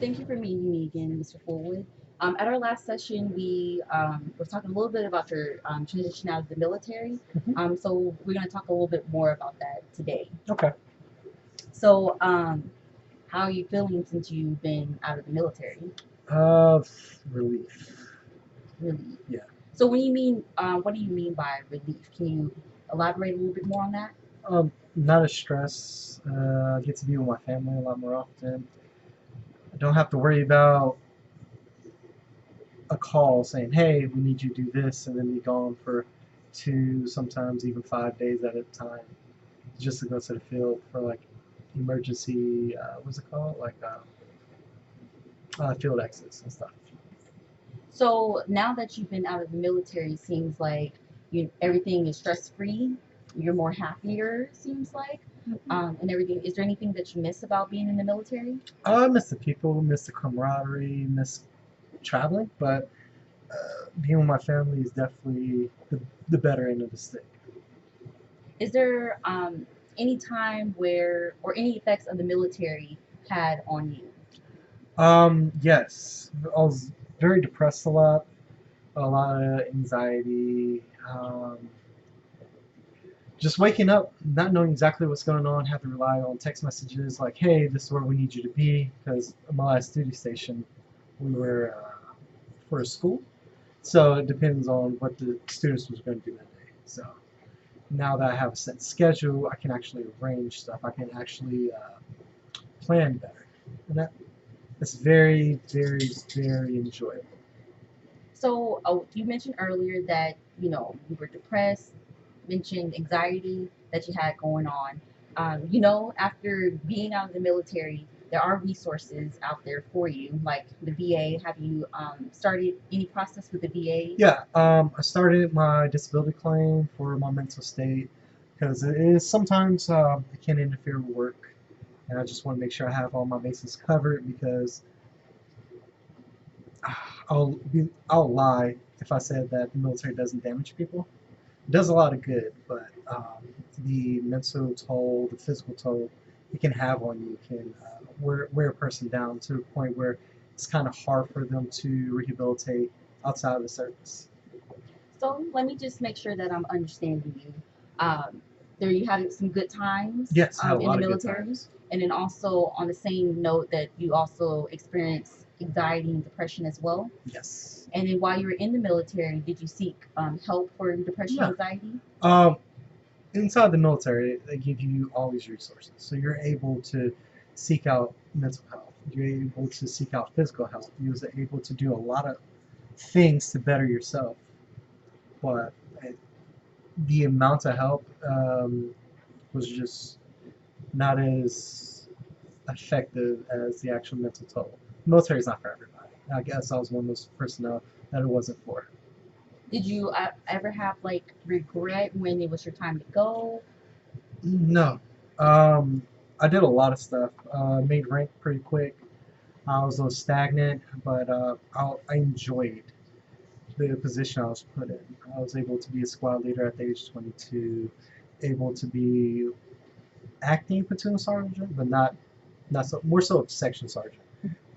Thank you for meeting me again, Mr. Forward. At our last session, we were talking a little bit about your transition out of the military. Mhm. So we're going to talk a little bit more about that today. Okay. So, how are you feeling since you've been out of the military? Uh, Relief. Relief. Yeah. So, when you mean, what do you mean by relief? Can you elaborate a little bit more on that? Not as stress. I get to be with my family a lot more often. I don't have to worry about a call saying, "Hey, we need you to do this," and then be gone for 2, sometimes even 5 days at a time, just to go to the field for like emergency. What's it called? Like field exits and stuff. So now that you've been out of the military, seems like everything is stress free. You're more happier, seems like, and everything. Is there anything that you miss about being in the military? I miss the people, miss the camaraderie, miss traveling, but being with my family is definitely the better end of the stick. Is there any time where or any effects of the military had on you? Yes, I was very depressed a lot of anxiety. Just waking up, not knowing exactly what's going on, have to rely on text messages like, "Hey, this is where we need you to be," because at my last duty station, we were for a school, so it depends on what the students was going to do that day. So now that I have a set schedule, I can actually arrange stuff. I can actually plan better, and that's very, very, very enjoyable. So you mentioned earlier that you were depressed. Mentioned anxiety that you had going on. After being out of the military, there are resources out there for you, like the VA. Have you started any process with the VA? Yeah, I started my disability claim for my mental state because it is sometimes it can interfere with work, and I just want to make sure I have all my bases covered because I'll lie if I said that the military doesn't damage people. It does a lot of good, but the mental toll, the physical toll it can have on you can wear a person down to a point where it's kind of hard for them to rehabilitate outside of the service. So let me just make sure that I'm understanding you. Um, there you had some good times Yes, I had a in the lot of good military, times. and then also on the same note that you also experienced anxiety and depression as well. Yes. And then while you were in the military, did you seek help for depression, Yeah. anxiety? Um, Inside the military, they give you all these resources, so you're able to seek out mental health. You're able to seek out physical health. You're able to do a lot of things to better yourself, but the amount of help was just not as effective as the actual mental toll. The military is not for everybody. I guess I was one of those personnel that it wasn't for. Did you ever have like regret when it was your time to go? No. I did a lot of stuff. Made rank pretty quick. I was a little stagnant, but I enjoyed the position I was put in. I was able to be a squad leader at the age of 22, able to be acting platoon sergeant, but not so more so of section sergeant.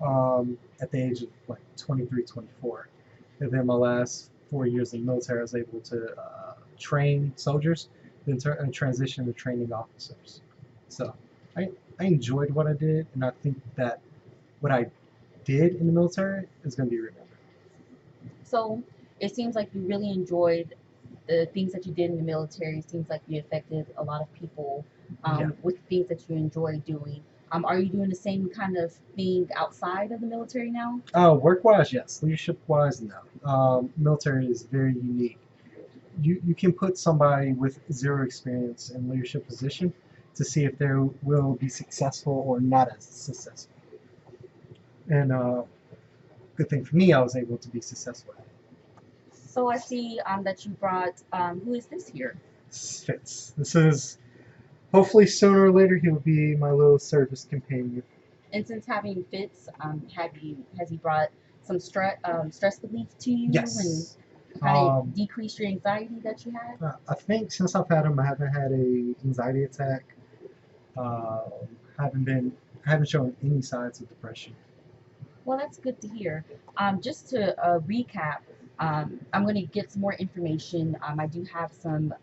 At the age of like 23, 24. And then my last 4 years in the military, I was able to train soldiers, then transition to training officers. So I, I enjoyed what I did, and I think that what I did in the military is going to be remembered. So it seems like you really enjoyed the things that you did in the military. It seems like you affected a lot of people Yeah. with things that you enjoy doing. Are you doing the same kind of thing outside of the military now? Work-wise, yes. Leadership-wise, no. Military is very unique. You can put somebody with zero experience in leadership position to see if they will be successful or not as successful. And good thing for me, I was able to be successful at it. So I see that you brought, who is this here? Fits. This is hopefully sooner or later he'll be my little service companion. And since having fits, has he brought some stress relief to you and Yes. kind of Um, decreased your anxiety that you had? I think since I've had him, I haven't had a anxiety attack. Haven't been, haven't shown any signs of depression. Well, that's good to hear. Just to recap, I'm going to get some more information. I do have some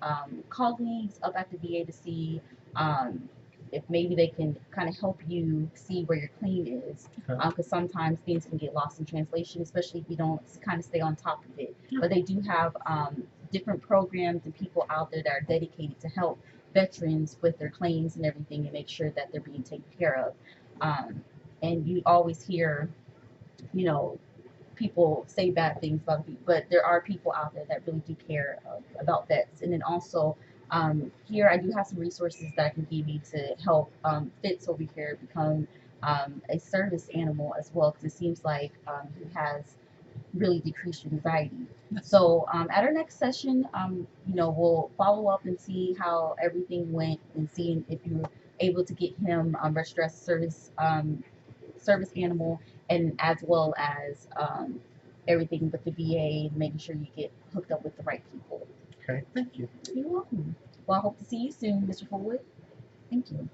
colleagues up at the VA to see um, if maybe they can kind of help you see where your claim is. Okay. Because sometimes things can get lost in translation, especially if you don't kind of stay on top of it. Yeah. But they do have different programs and people out there that are dedicated to help veterans with their claims and everything and make sure that they're being taken care of. Um, and you always hear, you know, people say bad things about people, but there are people out there that really do care about vets. And then also, here I do have some resources that I can give you to help Fitz over here become a service animal as well, because it seems like he has really decreased your anxiety. So at our next session, we'll follow up and see how everything went and see if you were able to get him registered as a service animal, and as well as everything with the VA, making sure you get hooked up with the right people. Okay. Thank you. You're welcome. Well, I hope to see you soon, Mr. Forward. Thank you.